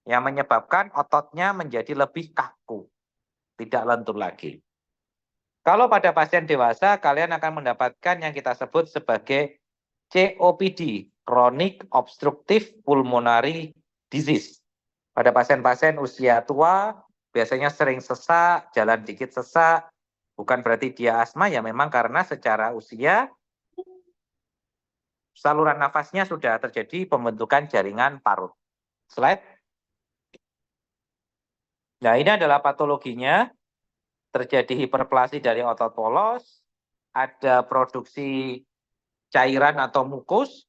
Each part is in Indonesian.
yang menyebabkan ototnya menjadi lebih kaku, tidak lentur lagi. Kalau pada pasien dewasa, kalian akan mendapatkan yang kita sebut sebagai COPD, Chronic Obstructive Pulmonary Disease. Pada pasien-pasien usia tua, biasanya sering sesak, jalan dikit sesak, bukan berarti dia asma, ya memang karena secara usia, saluran nafasnya sudah terjadi pembentukan jaringan parut. Slide. Nah, ini adalah patologinya. Terjadi hiperplasi dari otot polos, ada produksi cairan atau mukus,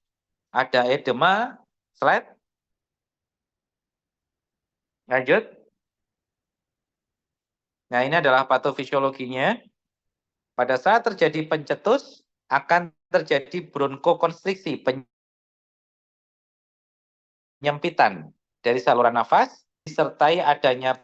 ada edema. Slide. Lanjut. Nah, ini adalah patofisiologinya. Pada saat terjadi pencetus, akan terjadi bronkokonstriksi, penyempitan dari saluran nafas, disertai adanya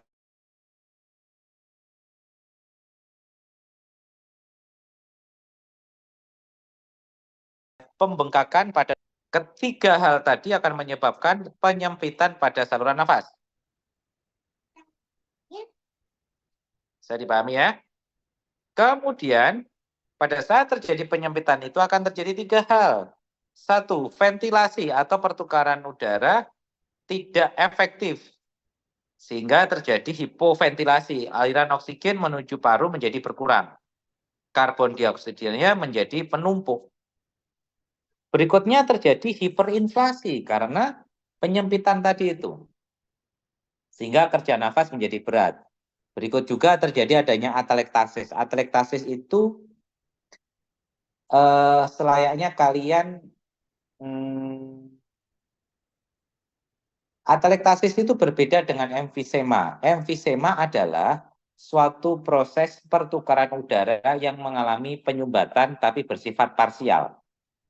pembengkakan pada ketiga hal tadi akan menyebabkan penyempitan pada saluran nafas. Bisa dipahami ya? Kemudian, pada saat terjadi penyempitan itu akan terjadi tiga hal. Satu, ventilasi atau pertukaran udara tidak efektif. Sehingga terjadi hipoventilasi. Aliran oksigen menuju paru menjadi berkurang. Karbon dioksidanya menjadi penumpuk. Berikutnya terjadi hiperinflasi karena penyempitan tadi itu. Sehingga kerja nafas menjadi berat. Berikut juga terjadi adanya atelektasis. Atelektasis itu selayaknya kalian atelektasis itu berbeda dengan emfisema. Emfisema adalah suatu proses pertukaran udara yang mengalami penyumbatan tapi bersifat parsial.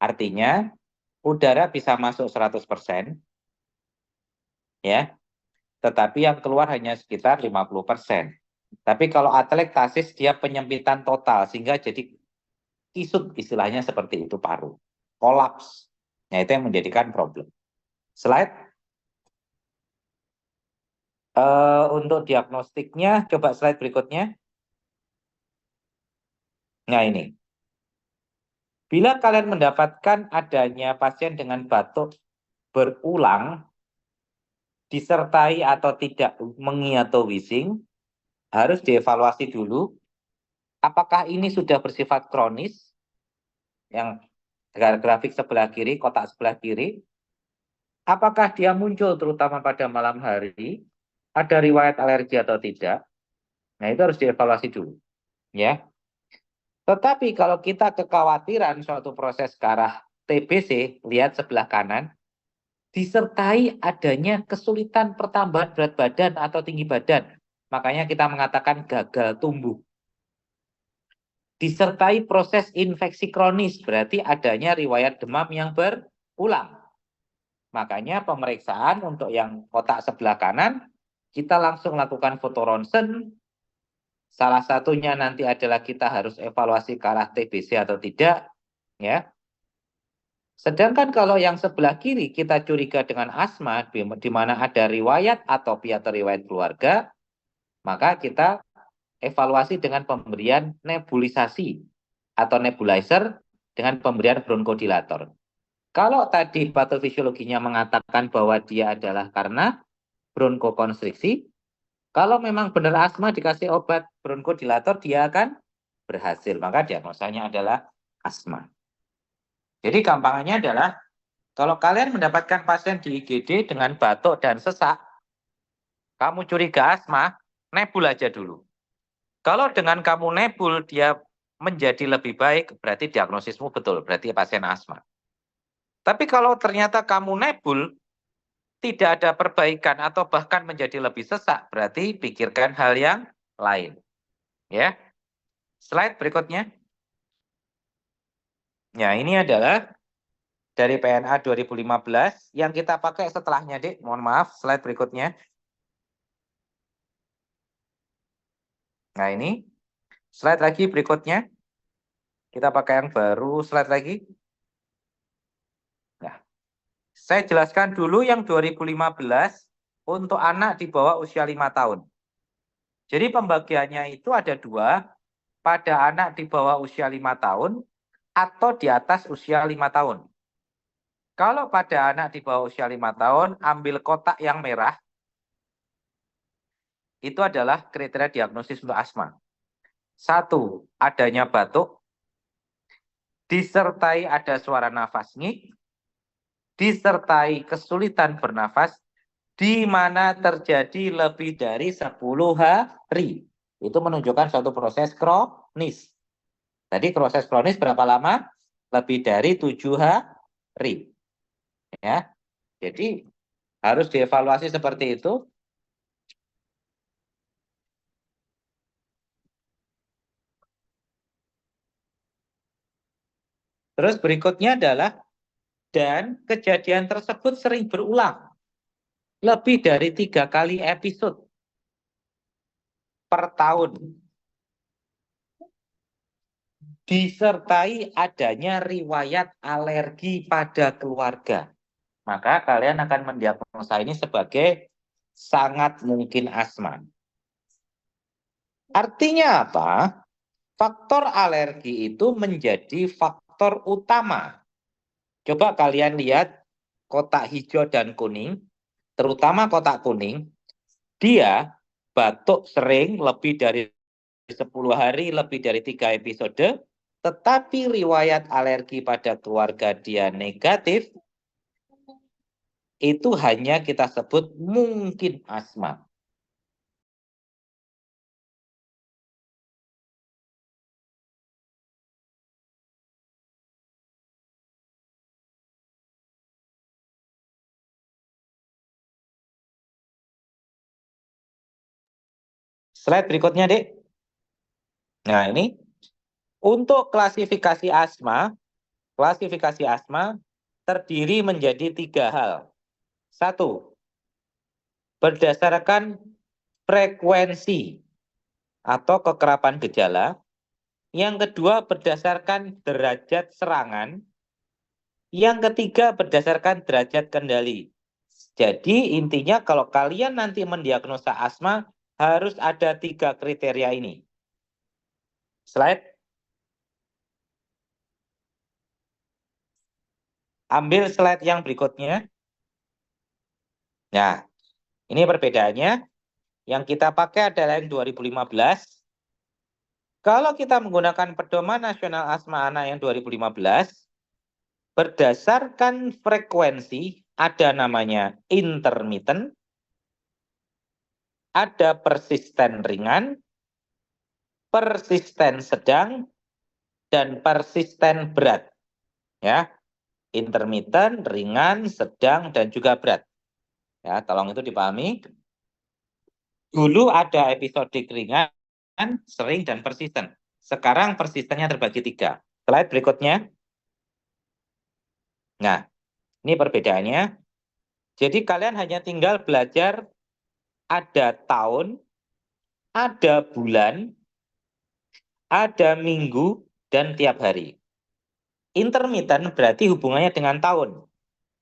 Artinya, udara bisa masuk 100%, ya, tetapi yang keluar hanya sekitar 50%. Tapi kalau atelektasis dia penyempitan total sehingga jadi kisut, istilahnya seperti itu paru. Kolaps. Nah, itu yang menjadikan problem. Slide. Untuk diagnostiknya, coba slide berikutnya. Nah, ini. Bila kalian mendapatkan adanya pasien dengan batuk berulang, disertai atau tidak mengi atau wheezing, harus dievaluasi dulu. Apakah ini sudah bersifat kronis? Yang grafik sebelah kiri, kotak sebelah kiri. Apakah dia muncul terutama pada malam hari? Ada riwayat alergi atau tidak? Nah, itu harus dievaluasi dulu. Ya. Tetapi kalau kita kekhawatiran suatu proses ke arah TBC, lihat sebelah kanan, disertai adanya kesulitan pertambahan berat badan atau tinggi badan. Makanya kita mengatakan gagal tumbuh. Disertai proses infeksi kronis, berarti adanya riwayat demam yang berulang. Makanya pemeriksaan untuk yang kotak sebelah kanan, kita langsung lakukan foto ronsen. Salah satunya nanti adalah kita harus evaluasi ke arah TBC atau tidak, ya. Sedangkan kalau yang sebelah kiri kita curiga dengan asma, di mana ada riwayat atopi atau riwayat keluarga, maka kita evaluasi dengan pemberian nebulisasi atau nebulizer dengan pemberian bronkodilator. Kalau tadi patofisiologinya mengatakan bahwa dia adalah karena bronkokonstriksi, kalau memang benar asma dikasih obat bronkodilator, dia akan berhasil. Maka diagnosanya adalah asma. Jadi gampangannya adalah, kalau kalian mendapatkan pasien di IGD dengan batuk dan sesak, kamu curiga asma, nebul aja dulu. Kalau dengan kamu nebul, dia menjadi lebih baik, berarti diagnosismu betul, berarti pasien asma. Tapi kalau ternyata kamu nebul, tidak ada perbaikan atau bahkan menjadi lebih sesak, berarti pikirkan hal yang lain. Ya. Slide berikutnya. Ya, ini adalah dari PNA 2015 yang kita pakai setelahnya, Dik. Mohon maaf, slide berikutnya. Nah, ini. Slide lagi berikutnya. Kita pakai yang baru, slide lagi. Nah, saya jelaskan dulu yang 2015 untuk anak di bawah usia 5 tahun. Jadi pembagiannya itu ada dua, pada anak di bawah usia 5 tahun atau di atas usia 5 tahun. Kalau pada anak di bawah usia 5 tahun, ambil kotak yang merah, itu adalah kriteria diagnosis untuk asma. 1, adanya batuk, disertai ada suara nafas ngik, disertai kesulitan bernafas, di mana terjadi lebih dari 10 hari. Itu menunjukkan suatu proses kronis. Tadi proses kronis berapa lama? Lebih dari 7 hari. Ya. Jadi harus dievaluasi seperti itu. Terus berikutnya adalah, dan kejadian tersebut sering berulang. Lebih dari 3 kali episode per tahun. Disertai adanya riwayat alergi pada keluarga. Maka kalian akan mendiagnosa ini sebagai sangat mungkin asma. Artinya apa? Faktor alergi itu menjadi faktor utama. Coba kalian lihat kotak hijau dan kuning, terutama kotak kuning, dia batuk sering lebih dari 10 hari, lebih dari 3 episode, tetapi riwayat alergi pada keluarga dia negatif, itu hanya kita sebut mungkin asma. Slide berikutnya, Dek. Nah, ini untuk klasifikasi asma terdiri menjadi 3 hal. 1, berdasarkan frekuensi atau kekerapan gejala. Yang kedua, berdasarkan derajat serangan. Yang ketiga, berdasarkan derajat kendali. Jadi intinya kalau kalian nanti mendiagnosa asma, harus ada 3 kriteria ini. Slide. Ambil slide yang berikutnya. Nah, ini perbedaannya. Yang kita pakai adalah yang 2015. Kalau kita menggunakan Pedoman Nasional Asma Anak yang 2015, berdasarkan frekuensi, ada namanya intermittent, ada persisten ringan, persisten sedang, dan persisten berat. Ya, intermittent, ringan, sedang, dan juga berat. Ya, tolong itu dipahami. Dulu ada episodik ringan, sering, dan persisten. Sekarang persistennya terbagi 3. Slide berikutnya. Nah, ini perbedaannya. Jadi kalian hanya tinggal belajar ada tahun, ada bulan, ada minggu, dan tiap hari. Intermittent berarti hubungannya dengan tahun.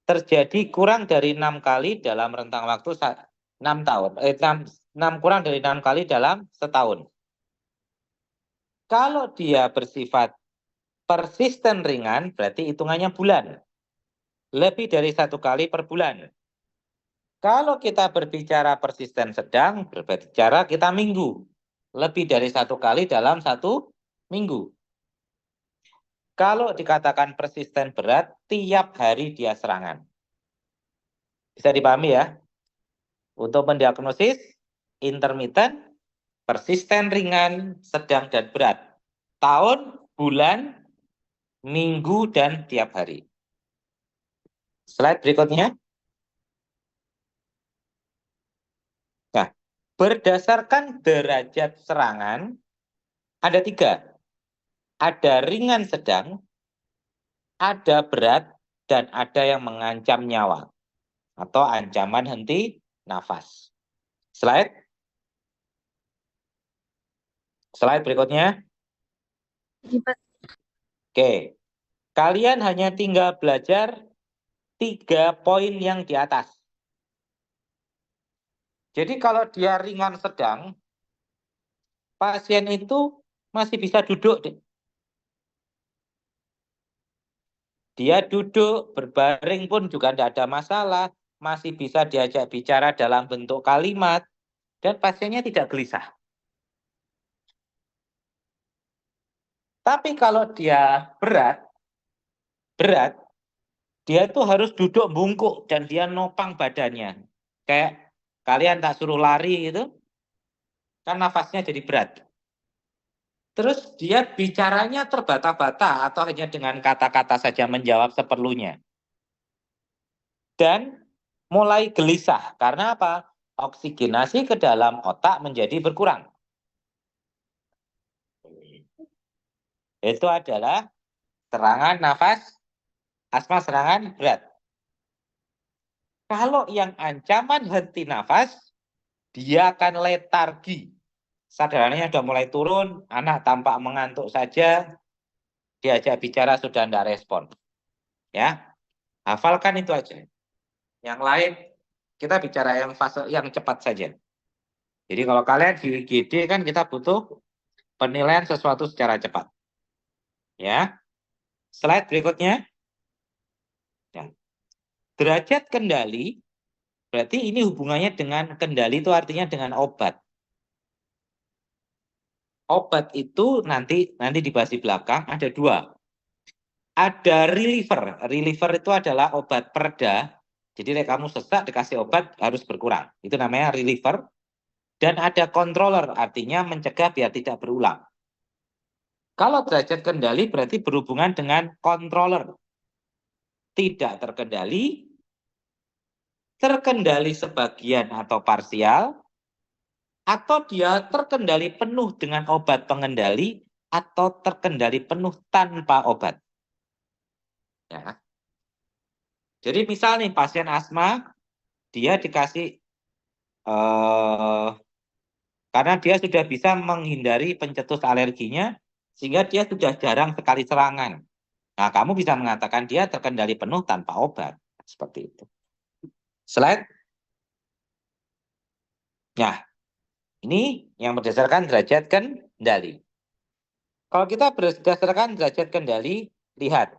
Terjadi kurang dari 6 kali dalam rentang waktu 6 tahun. 6 kurang dari 6 kali dalam setahun. Kalau dia bersifat persisten ringan, berarti hitungannya bulan. Lebih dari 1 kali per bulan. Kalau kita berbicara persisten sedang, berbicara kita minggu. Lebih dari 1 kali dalam 1 minggu. Kalau dikatakan persisten berat, tiap hari dia serangan. Bisa dipahami ya? Untuk mendiagnosis, intermittent, persisten ringan, sedang, dan berat. Tahun, bulan, minggu, dan tiap hari. Slide berikutnya. Nah, berdasarkan derajat serangan, ada 3. Ada ringan sedang, ada berat, dan ada yang mengancam nyawa. Atau ancaman henti nafas. Slide. Slide berikutnya. Oke. Kalian hanya tinggal belajar 3 poin yang di atas. Jadi kalau dia ringan sedang, pasien itu masih bisa duduk. Dia duduk, berbaring pun juga tidak ada masalah. Masih bisa diajak bicara dalam bentuk kalimat. Dan pasiennya tidak gelisah. Tapi kalau dia berat, dia itu harus duduk bungkuk dan dia nopang badannya. Kayak kalian tak suruh lari gitu, kan nafasnya jadi berat. Terus dia bicaranya terbata-bata atau hanya dengan kata-kata saja menjawab seperlunya. Dan mulai gelisah. Karena apa? Oksigenasi ke dalam otak menjadi berkurang. Itu adalah serangan nafas, asma serangan berat. Kalau yang ancaman henti nafas, dia akan letargi. Sadarannya sudah mulai turun, anak tampak mengantuk saja, diajak bicara sudah tidak respon. Ya, hafalkan itu aja. Yang lain kita bicara yang fase yang cepat saja. Jadi kalau kalian di IGD kan kita butuh penilaian sesuatu secara cepat. Ya, slide berikutnya. Ya. Derajat kendali, berarti ini hubungannya dengan kendali itu artinya dengan obat. Obat itu nanti dibahas di belakang ada dua. Ada reliever. Reliever itu adalah obat pereda. Jadi kamu sesak dikasih obat harus berkurang. Itu namanya reliever. Dan ada controller, artinya mencegah biar tidak berulang. Kalau derajat kendali berarti berhubungan dengan controller. Tidak terkendali, terkendali sebagian atau parsial, atau dia terkendali penuh dengan obat pengendali, atau terkendali penuh tanpa obat. Ya. Jadi misal nih pasien asma, dia dikasih karena dia sudah bisa menghindari pencetus alerginya, sehingga dia sudah jarang sekali serangan. Nah, kamu bisa mengatakan dia terkendali penuh tanpa obat. Seperti itu. Slide. Nah, ini yang berdasarkan derajat kendali. Kalau kita berdasarkan derajat kendali, lihat.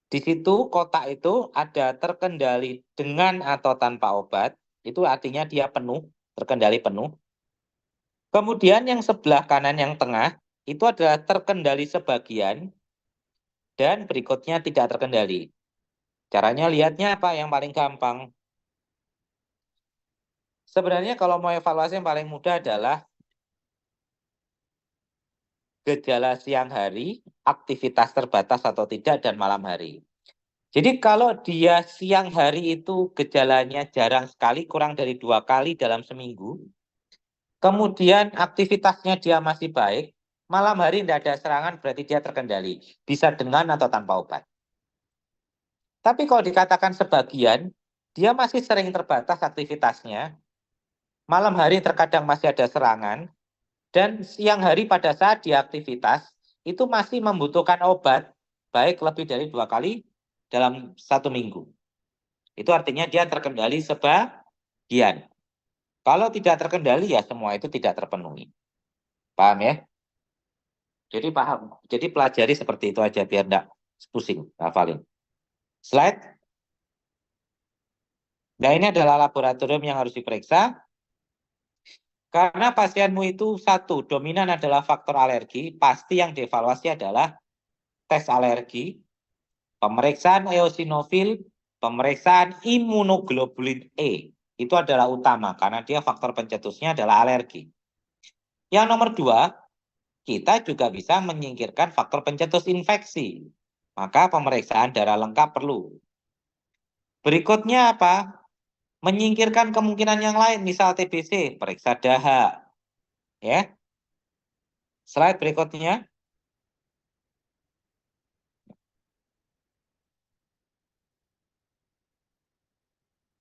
Di situ kotak itu ada terkendali dengan atau tanpa obat. Itu artinya dia penuh, terkendali penuh. Kemudian yang sebelah kanan yang tengah, itu adalah terkendali sebagian. Dan berikutnya tidak terkendali. Caranya lihatnya apa yang paling gampang? Sebenarnya kalau mau evaluasi yang paling mudah adalah gejala siang hari, aktivitas terbatas atau tidak, dan malam hari. Jadi kalau dia siang hari itu gejalanya jarang sekali, kurang dari 2 kali dalam seminggu, kemudian aktivitasnya dia masih baik, malam hari tidak ada serangan berarti dia terkendali. Bisa dengan atau tanpa obat. Tapi kalau dikatakan sebagian, dia masih sering terbatas aktivitasnya, malam hari terkadang masih ada serangan, dan siang hari pada saat dia aktivitas, itu masih membutuhkan obat, baik lebih dari 2 kali dalam 1 minggu. Itu artinya dia terkendali sebagian. Kalau tidak terkendali, ya semua itu tidak terpenuhi. Paham ya? Jadi paham. Jadi pelajari seperti itu aja, biar enggak pusing, hafalin. Slide. Nah, ini adalah laboratorium yang harus diperiksa. Karena pasienmu itu satu, dominan adalah faktor alergi, pasti yang dievaluasi adalah tes alergi, pemeriksaan eosinofil, pemeriksaan imunoglobulin E. Itu adalah utama, karena dia faktor pencetusnya adalah alergi. Yang nomor 2, kita juga bisa menyingkirkan faktor pencetus infeksi. Maka pemeriksaan darah lengkap perlu. Berikutnya apa? Menyingkirkan kemungkinan yang lain, misal TBC, periksa dahak. Ya. Slide berikutnya.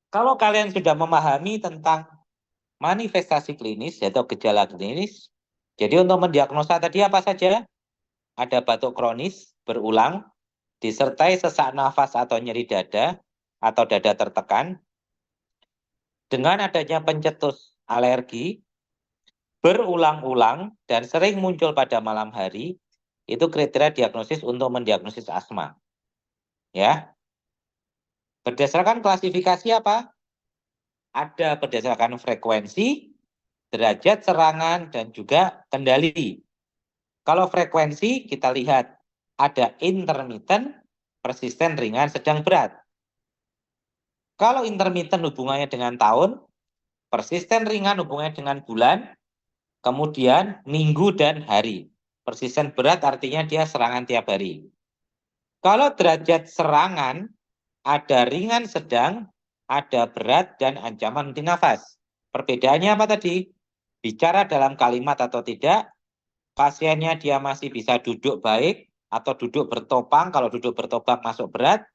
Kalau kalian sudah memahami tentang manifestasi klinis atau gejala klinis, jadi untuk mendiagnosa tadi apa saja? Ada batuk kronis berulang, disertai sesak nafas atau nyeri dada, atau dada tertekan. dengan adanya pencetus alergi berulang-ulang dan sering muncul pada malam hari, itu kriteria diagnosis untuk mendiagnosis asma. Ya. Berdasarkan klasifikasi apa? Ada berdasarkan frekuensi, derajat serangan, dan juga kendali. Kalau frekuensi kita lihat ada intermittent, persisten, ringan, sedang, berat. Kalau intermittent hubungannya dengan tahun, persisten ringan hubungannya dengan bulan, kemudian minggu dan hari. Persisten berat artinya dia serangan tiap hari. Kalau derajat serangan, ada ringan, sedang, ada berat, dan ancaman henti nafas. Perbedaannya apa tadi? Bicara dalam kalimat atau tidak, pasiennya dia masih bisa duduk baik, atau duduk bertopang, kalau duduk bertopang masuk berat,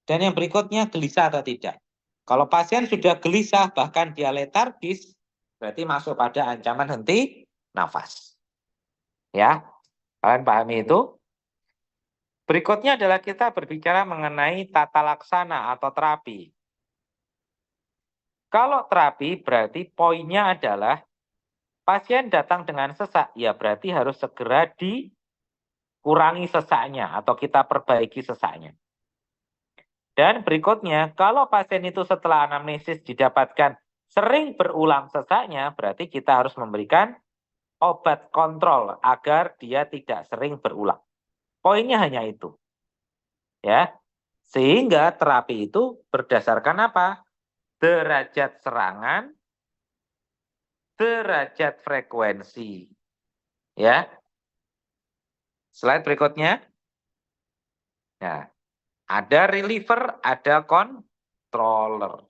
dan yang berikutnya gelisah atau tidak. Kalau pasien sudah gelisah, bahkan dia letargis, berarti masuk pada ancaman henti nafas. Ya, kalian pahami itu? Berikutnya adalah kita berbicara mengenai tata laksana atau terapi. Kalau terapi berarti poinnya adalah pasien datang dengan sesak, ya berarti harus segera dikurangi sesaknya atau kita perbaiki sesaknya. Dan berikutnya, kalau pasien itu setelah anamnesis didapatkan sering berulang sesaknya, berarti kita harus memberikan obat kontrol agar dia tidak sering berulang. Poinnya hanya itu. Ya. Sehingga terapi itu berdasarkan apa? Derajat serangan, derajat frekuensi. Ya. Slide berikutnya. Nah, ada reliever, ada controller.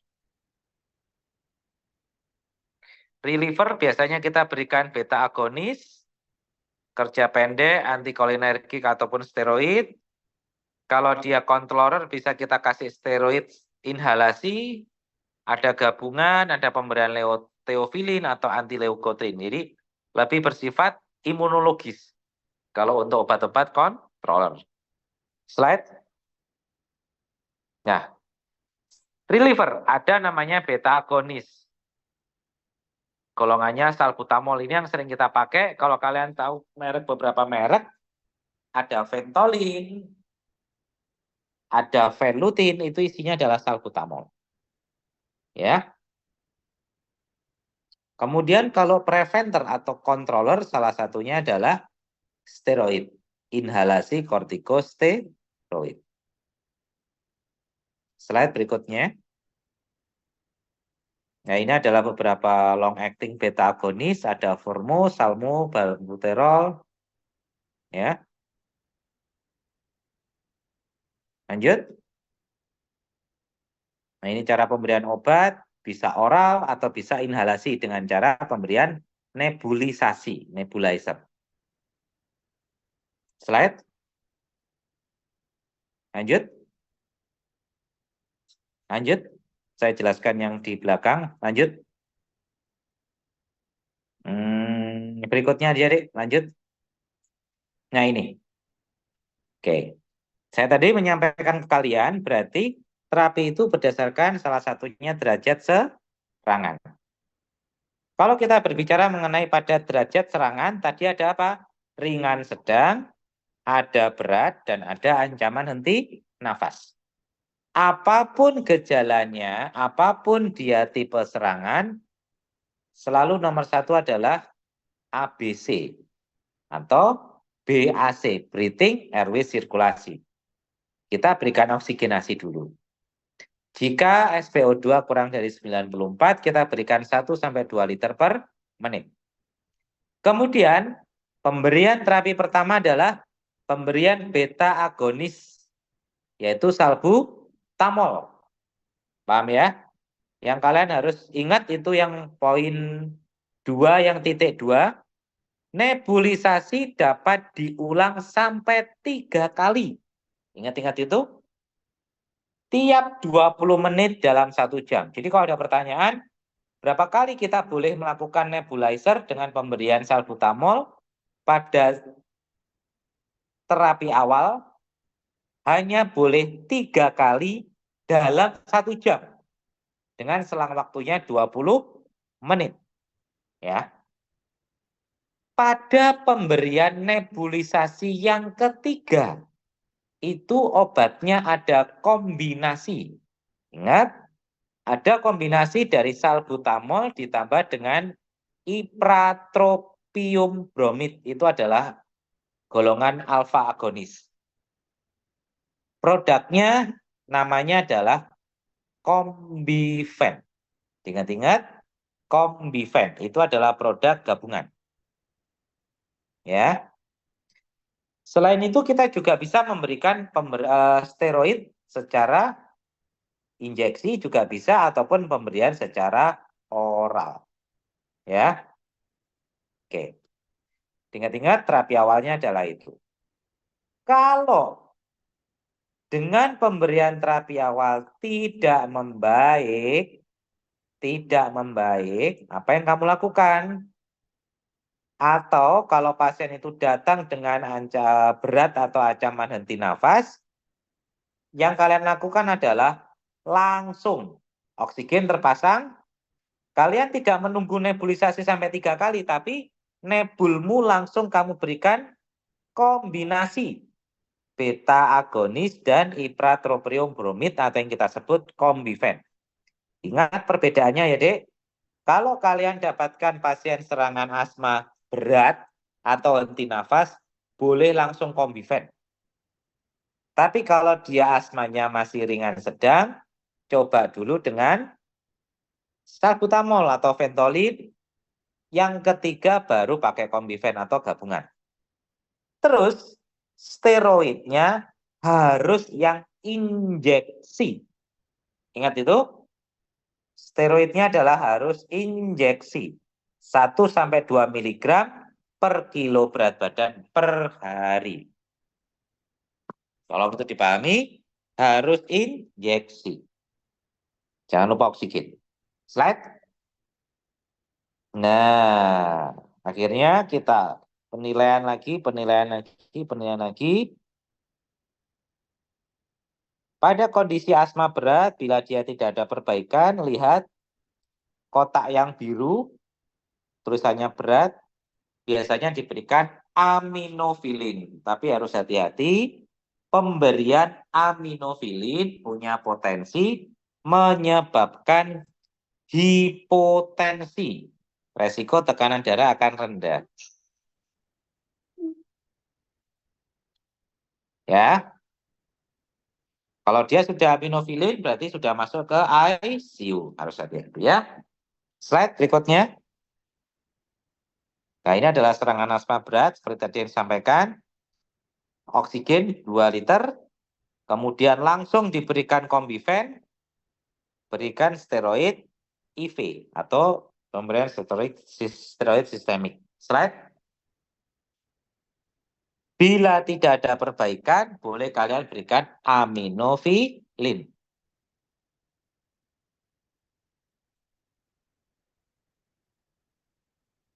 Reliever biasanya kita berikan beta agonis, kerja pendek, antikolinergik ataupun steroid. Kalau dia controller bisa kita kasih steroid inhalasi, ada gabungan, ada pemberian teofilin atau antileukotriene. Jadi lebih bersifat imunologis. Kalau untuk obat-obat controller. Slide. Nah, reliever ada namanya beta agonis. Golongannya salbutamol, ini yang sering kita pakai. Kalau kalian tahu merek, beberapa merek, ada Ventolin, ada Velutin, itu isinya adalah salbutamol. Ya. Kemudian kalau preventer atau controller, salah satunya adalah steroid, inhalasi kortikosteroid. Slide berikutnya. Nah, ini adalah beberapa long acting beta agonis, ada Formo, Salmo, Balbuterol. Ya. Lanjut. Nah, ini cara pemberian obat, bisa oral atau bisa inhalasi dengan cara pemberian nebulisasi, nebulizer. Slide. Lanjut. Lanjut. Saya jelaskan yang di belakang. Lanjut. Berikutnya adik, lanjut. Nah, ini. Oke. Saya tadi menyampaikan ke kalian, berarti terapi itu berdasarkan salah satunya derajat serangan. Kalau kita berbicara mengenai pada derajat serangan, tadi ada apa? Ringan, sedang, ada berat, dan ada ancaman henti nafas. Apapun gejalanya, apapun dia tipe serangan, selalu nomor satu adalah ABC atau BAC, breathing airway sirkulasi. Kita berikan oksigenasi dulu. Jika SpO2 kurang dari 94, kita berikan 1-2 liter per menit. Kemudian, pemberian terapi pertama adalah pemberian beta agonis, yaitu salbutamol. Paham ya? Yang kalian harus ingat itu yang poin 2, yang titik 2. Nebulisasi dapat diulang sampai 3 kali. Ingat-ingat itu? Tiap 20 menit dalam 1 jam. Jadi kalau ada pertanyaan, berapa kali kita boleh melakukan nebulizer dengan pemberian salbutamol pada terapi awal? Hanya boleh 3 kali dalam 1 jam. dengan selang waktunya 20 menit. Ya. Pada pemberian nebulisasi yang ketiga, itu obatnya ada kombinasi. Ingat, ada kombinasi dari salbutamol ditambah dengan ipratropium bromid. Itu adalah golongan alfa agonis. Produknya namanya adalah Combifen. Ingat-ingat, Combifen itu adalah produk gabungan. Ya. Selain itu kita juga bisa memberikan steroid secara injeksi juga bisa ataupun pemberian secara oral. Ya. Oke. Ingat-ingat terapi awalnya adalah itu. Kalau dengan pemberian terapi awal tidak membaik, apa yang kamu lakukan? Atau kalau pasien itu datang dengan berat atau ancaman henti nafas, yang kalian lakukan adalah langsung oksigen terpasang. Kalian tidak menunggu nebulisasi sampai 3 kali, tapi nebulmu langsung kamu berikan kombinasi beta agonis dan ipratropium bromid atau yang kita sebut Combifen. Ingat perbedaannya ya, Dek. Kalau kalian dapatkan pasien serangan asma berat atau henti nafas, boleh langsung Combifen. Tapi kalau dia asmanya masih ringan sedang, coba dulu dengan salbutamol atau Ventolin. Yang ketiga baru pakai Combifen atau gabungan. Terus steroidnya harus yang injeksi. Ingat itu? Steroidnya adalah harus injeksi. 1-2 mg per kilo berat badan per hari. Kalau itu dipahami, harus injeksi. Jangan lupa oksigen. Slide. Nah, akhirnya kita penilaian lagi. Pada kondisi asma berat, bila dia tidak ada perbaikan, lihat kotak yang biru, tulisannya berat, biasanya diberikan aminofilin. Tapi harus hati-hati, pemberian aminofilin punya potensi menyebabkan hipotensi. Resiko tekanan darah akan rendah. Ya. Kalau dia sudah aminofilin berarti sudah masuk ke ICU. Harus hati-hati ya. Slide berikutnya. Nah, ini adalah serangan asma berat seperti tadi yang disampaikan. Oksigen 2 liter. Kemudian langsung diberikan Combifen, berikan steroid IV atau pemberian steroid sistemik. Slide. Bila tidak ada perbaikan, boleh kalian berikan aminofilin.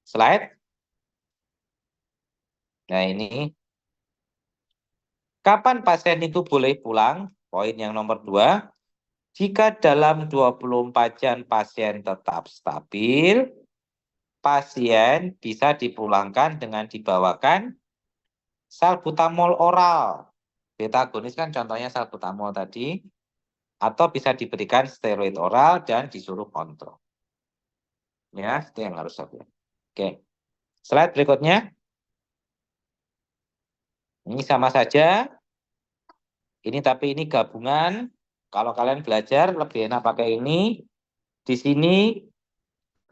Slide. Nah, ini. Kapan pasien itu boleh pulang? Poin yang nomor 2. Jika dalam 24 jam pasien tetap stabil, pasien bisa dipulangkan dengan dibawakan salbutamol oral. Beta agonis kan contohnya salbutamol tadi. Atau bisa diberikan steroid oral dan disuruh kontrol. Ya, itu yang harus saya. Oke. Slide berikutnya. Ini sama saja. Tapi ini gabungan. Kalau kalian belajar lebih enak pakai ini. Di sini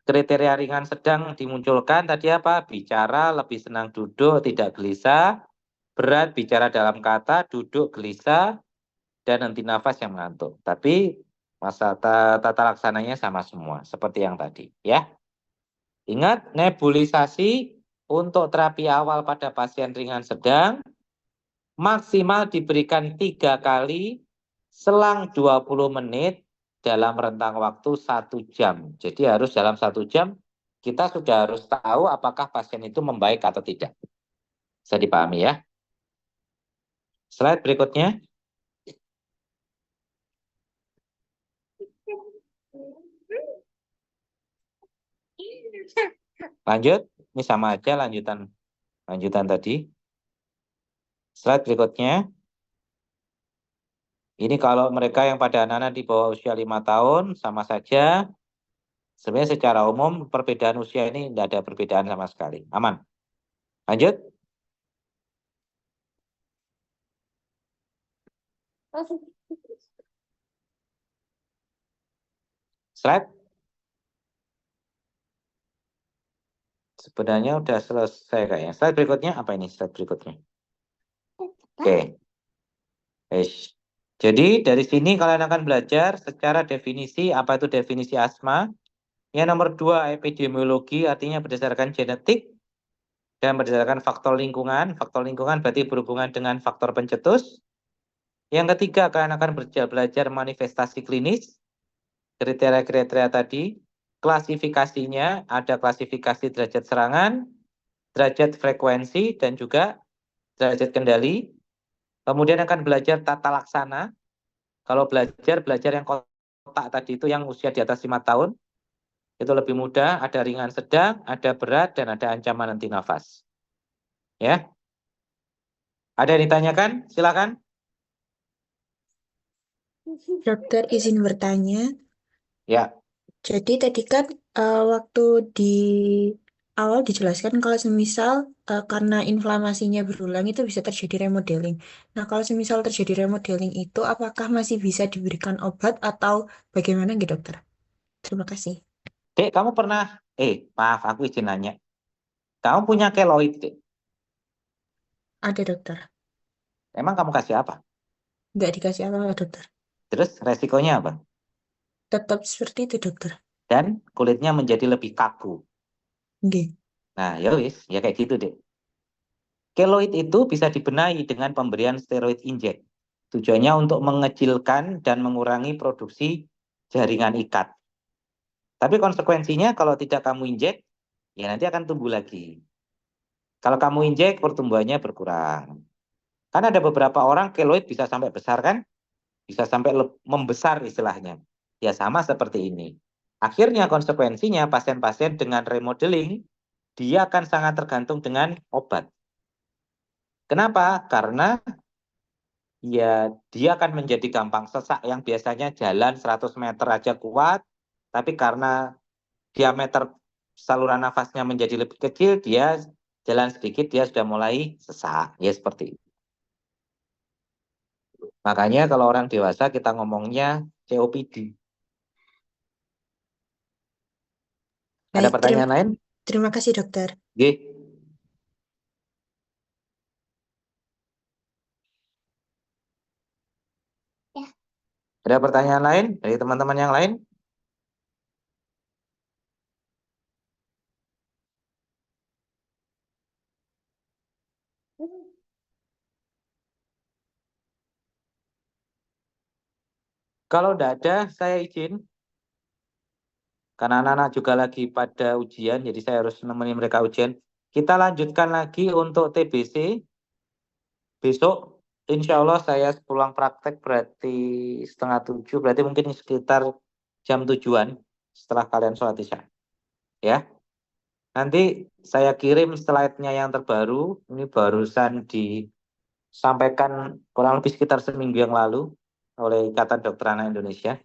kriteria ringan sedang dimunculkan tadi apa? Bicara, lebih senang duduk, tidak gelisah. Berat, bicara dalam kata, duduk, gelisah. Dan henti nafas yang mengantuk. Tapi tata laksananya sama semua. Seperti yang tadi. Ya. Ingat, nebulisasi untuk terapi awal pada pasien ringan sedang maksimal diberikan 3 kali selang 20 menit dalam rentang waktu 1 jam. Jadi harus dalam 1 jam kita sudah harus tahu apakah pasien itu membaik atau tidak. Bisa dipahami ya. Slide berikutnya. Lanjut, ini sama aja lanjutan tadi. Slide berikutnya. Ini kalau mereka yang pada anak-anak di bawah usia 5 tahun, sama saja. Sebenarnya secara umum, perbedaan usia ini tidak ada perbedaan sama sekali. Aman. Lanjut. Slide. Sebenarnya udah selesai kayaknya. Slide berikutnya, apa ini slide berikutnya? Oke. Jadi dari sini kalian akan belajar secara definisi, apa itu definisi asma. Yang nomor 2, epidemiologi, artinya berdasarkan genetik dan berdasarkan faktor lingkungan. Faktor lingkungan berarti berhubungan dengan faktor pencetus. Yang ketiga, kalian akan belajar manifestasi klinis, kriteria-kriteria tadi. Klasifikasinya, ada klasifikasi derajat serangan, derajat frekuensi, dan juga derajat kendali. Kemudian akan belajar tata laksana. Kalau belajar yang kotak tadi itu yang usia di atas 5 tahun. Itu lebih mudah, ada ringan sedang, ada berat, dan ada ancaman anti nafas. Ya. Ada yang ditanyakan? Silakan. Dokter izin bertanya. Ya. Jadi tadi kan waktu di awal dijelaskan kalau semisal karena inflamasinya berulang itu bisa terjadi remodeling. Nah, kalau semisal terjadi remodeling itu apakah masih bisa diberikan obat atau bagaimana gitu, dokter? Terima kasih. Dek, kamu pernah, maaf, aku izin nanya. Kamu punya keloid, Dek. Ada, dokter. Emang kamu kasih apa? Nggak dikasih apa-apa, dokter. Terus resikonya apa? Tetap seperti itu, dokter. Dan kulitnya menjadi lebih kaku. Nggih. Nah, ya wis, ya kayak gitu, Dek. Keloid itu bisa dibenahi dengan pemberian steroid injek. Tujuannya untuk mengecilkan dan mengurangi produksi jaringan ikat. Tapi konsekuensinya kalau tidak kamu injek, ya nanti akan tumbuh lagi. Kalau kamu injek, pertumbuhannya berkurang. Kan ada beberapa orang keloid bisa sampai besar kan? Bisa sampai membesar istilahnya. Ya sama seperti ini. Akhirnya konsekuensinya pasien-pasien dengan remodeling, dia akan sangat tergantung dengan obat. Kenapa? Karena ya dia akan menjadi gampang sesak yang biasanya jalan 100 meter aja kuat, tapi karena diameter saluran nafasnya menjadi lebih kecil, dia jalan sedikit dia sudah mulai sesak. Ya seperti itu. Makanya kalau orang dewasa kita ngomongnya COPD. Ada Baik, pertanyaan lain? terima kasih, dokter. G. Ada pertanyaan lain dari teman-teman yang lain? Kalau tidak ada, saya izin. Karena anak-anak juga lagi pada ujian, jadi saya harus nemenin mereka ujian. Kita lanjutkan lagi untuk TBC. Besok, insya Allah saya pulang praktek berarti 6:30, berarti mungkin sekitar jam 7-an setelah kalian sholat isya. Ya, nanti saya kirim slide-nya yang terbaru. Ini barusan disampaikan kurang lebih sekitar seminggu yang lalu oleh Ikatan Dokter Anak Indonesia.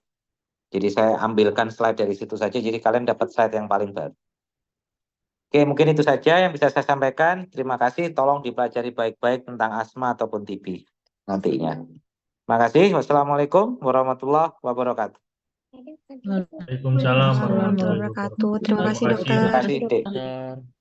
Jadi saya ambilkan slide dari situ saja, jadi kalian dapat slide yang paling baru. Oke, mungkin itu saja yang bisa saya sampaikan. Terima kasih, tolong dipelajari baik-baik tentang asma ataupun TB nantinya. Terima kasih. Wassalamualaikum warahmatullahi wabarakatuh. Waalaikumsalam warahmatullahi wabarakatuh. Terima kasih, dokter. Terima kasih, Dek. Dokter.